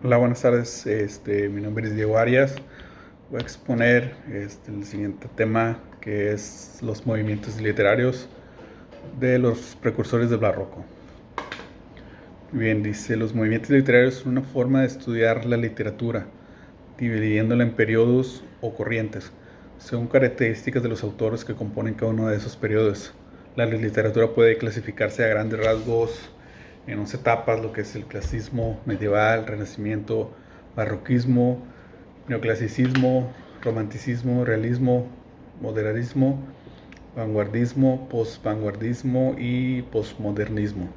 Hola, buenas tardes. Mi nombre es Diego Arias. Voy a exponer el siguiente tema, que es los movimientos literarios de los precursores del barroco. Bien, dice, los movimientos literarios son una forma de estudiar la literatura, dividiéndola en periodos o corrientes, según características de los autores que componen cada uno de esos periodos. La literatura puede clasificarse a grandes rasgos en 11 etapas, lo que es el clasicismo medieval, renacimiento, barroquismo, neoclasicismo, romanticismo, realismo, modernismo, vanguardismo, posvanguardismo y posmodernismo.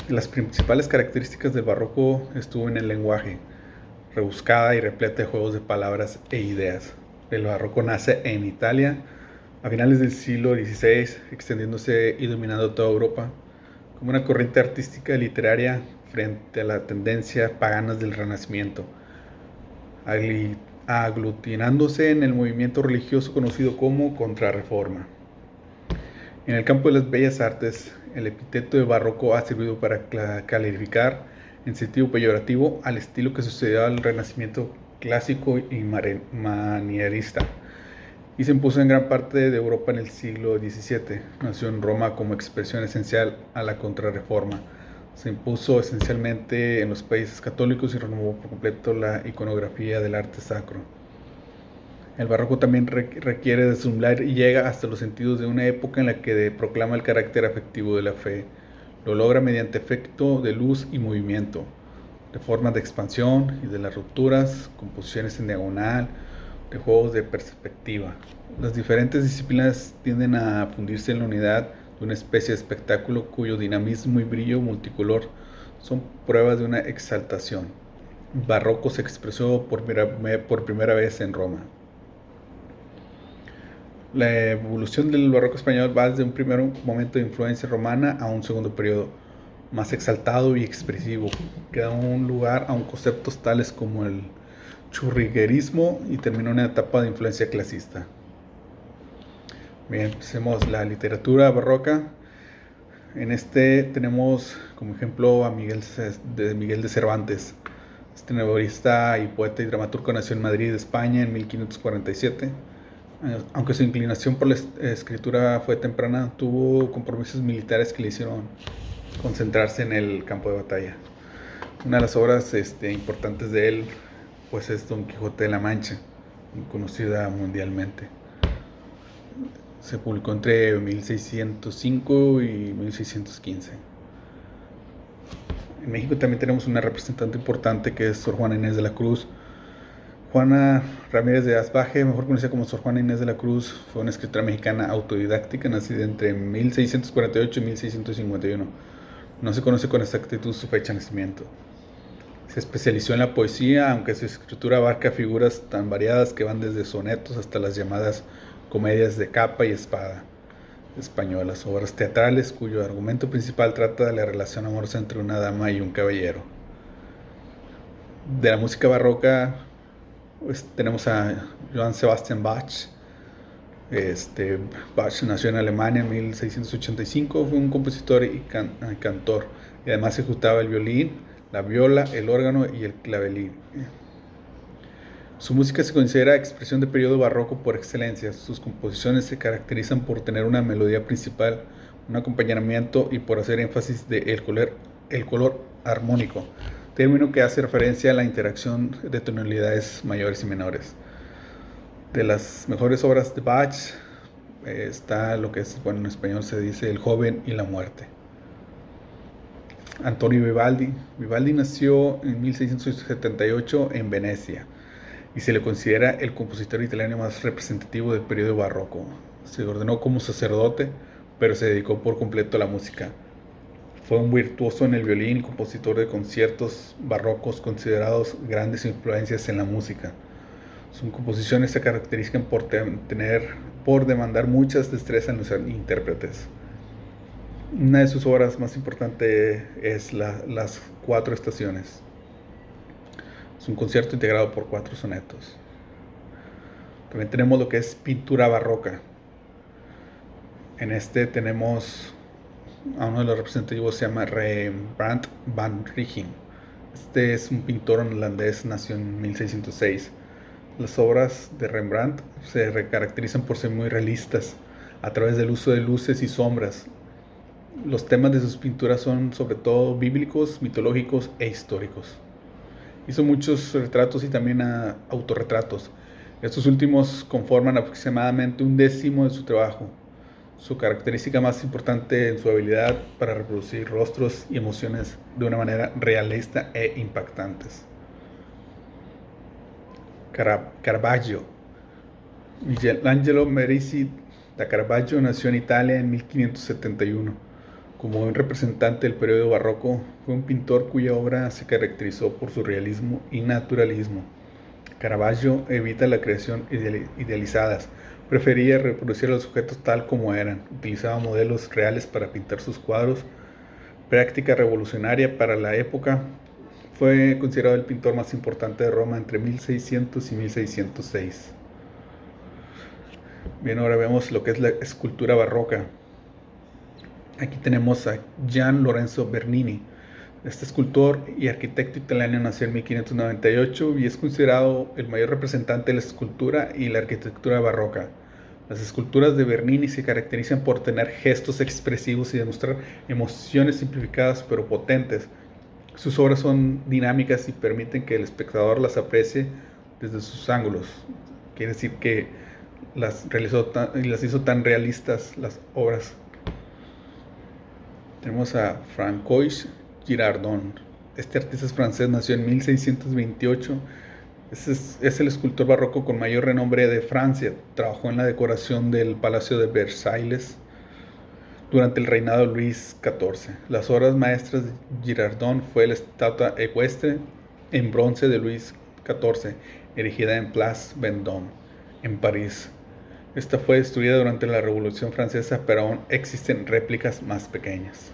Las principales características del barroco estuvo en el lenguaje, rebuscada y repleta de juegos de palabras e ideas. El barroco nace en Italia a finales del siglo XVI, extendiéndose y dominando toda Europa, como una corriente artística y literaria frente a la tendencia paganas del Renacimiento, aglutinándose en el movimiento religioso conocido como Contrarreforma. En el campo de las bellas artes, el epíteto de barroco ha servido para calificar en sentido peyorativo al estilo que sucedió al Renacimiento clásico y manierista, y se impuso en gran parte de Europa en el siglo XVII. Nació en Roma como expresión esencial a la Contrarreforma. Se impuso esencialmente en los países católicos y renovó por completo la iconografía del arte sacro. El barroco también requiere deslumbrar y llega hasta los sentidos de una época en la que proclama el carácter afectivo de la fe. Lo logra mediante efecto de luz y movimiento, de formas de expansión y de las rupturas, composiciones en diagonal, de juegos de perspectiva. Las diferentes disciplinas tienden a fundirse en la unidad de una especie de espectáculo cuyo dinamismo y brillo multicolor son pruebas de una exaltación. El barroco se expresó por primera vez en Roma. La evolución del barroco español va desde un primer momento de influencia romana a un segundo periodo más exaltado y expresivo, que da un lugar a conceptos tales como el churriguerismo y terminó una etapa de influencia clasista. Bien, empecemos la literatura barroca. En tenemos como ejemplo a Miguel de Cervantes. Este novelista y poeta y dramaturgo nació en Madrid, España, en 1547. Aunque su inclinación por la escritura fue temprana, tuvo compromisos militares que le hicieron concentrarse en el campo de batalla. Una de las obras importantes de él pues es Don Quijote de la Mancha, conocida mundialmente. Se publicó entre 1605 y 1615. En México también tenemos una representante importante que es Sor Juana Inés de la Cruz. Juana Ramírez de Asbaje, mejor conocida como Sor Juana Inés de la Cruz, fue una escritora mexicana autodidáctica nacida entre 1648 y 1651. No se conoce con exactitud su fecha de nacimiento. Se especializó en la poesía, aunque su escritura abarca figuras tan variadas que van desde sonetos hasta las llamadas comedias de capa y espada españolas, obras teatrales cuyo argumento principal trata de la relación amorosa entre una dama y un caballero. De la música barroca pues, tenemos a Johann Sebastian Bach. Bach nació en Alemania en 1685, fue un compositor y cantor, y además ejecutaba el violín, la viola, el órgano y el clavelín. Su música se considera expresión del periodo barroco por excelencia. Sus composiciones se caracterizan por tener una melodía principal, un acompañamiento y por hacer énfasis de el color armónico, término que hace referencia a la interacción de tonalidades mayores y menores. De las mejores obras de Bach está lo que es, bueno, en español se dice El joven y la muerte. Antonio Vivaldi. Vivaldi nació en 1678 en Venecia y se le considera el compositor italiano más representativo del periodo barroco. Se ordenó como sacerdote, pero se dedicó por completo a la música. Fue un virtuoso en el violín y compositor de conciertos barrocos considerados grandes influencias en la música. Sus composiciones se caracterizan por demandar muchas destrezas en los intérpretes. Una de sus obras más importantes es Las Cuatro Estaciones. Es un concierto integrado por 4 sonetos. También tenemos lo que es pintura barroca. En tenemos a uno de los representativos, se llama Rembrandt van Rijn. Este es un pintor holandés, nació en 1606. Las obras de Rembrandt se caracterizan por ser muy realistas a través del uso de luces y sombras. Los temas de sus pinturas son sobre todo bíblicos, mitológicos e históricos. Hizo muchos retratos y también autorretratos. Estos últimos conforman aproximadamente un décimo de su trabajo. Su característica más importante en su habilidad para reproducir rostros y emociones de una manera realista e impactantes. Caravaggio. Michelangelo Merisi da Caravaggio nació en Italia en 1571. Como un representante del periodo barroco, fue un pintor cuya obra se caracterizó por su realismo y naturalismo. Caravaggio evita la creación idealizadas, prefería reproducir a los objetos tal como eran, utilizaba modelos reales para pintar sus cuadros, práctica revolucionaria para la época. Fue considerado el pintor más importante de Roma entre 1600 y 1606. Bien, ahora vemos lo que es la escultura barroca. Aquí tenemos a Gian Lorenzo Bernini. Este escultor y arquitecto italiano nació en 1598 y es considerado el mayor representante de la escultura y la arquitectura barroca. Las esculturas de Bernini se caracterizan por tener gestos expresivos y demostrar emociones simplificadas pero potentes. Sus obras son dinámicas y permiten que el espectador las aprecie desde sus ángulos. Quiere decir que las hizo tan realistas las obras. Tenemos a Francois Girardon. Este artista es francés, nació en 1628. Es el escultor barroco con mayor renombre de Francia. Trabajó en la decoración del Palacio de Versalles durante el reinado de Luis XIV. Las obras maestras de Girardon fue la estatua ecuestre en bronce de Luis XIV, erigida en Place Vendôme, en París. Esta fue destruida durante la Revolución Francesa, pero aún existen réplicas más pequeñas.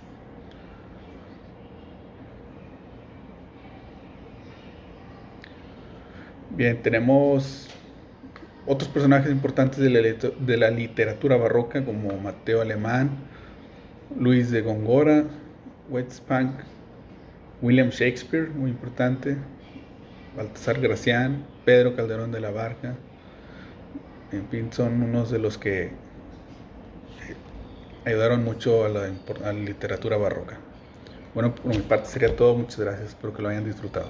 Bien, tenemos otros personajes importantes de la literatura barroca como Mateo Alemán, Luis de Góngora, Westphal, William Shakespeare, muy importante, Baltasar Gracián, Pedro Calderón de la Barca. En fin, son unos de los que ayudaron mucho a la literatura barroca. Bueno, por mi parte sería todo. Muchas gracias. Espero que lo hayan disfrutado.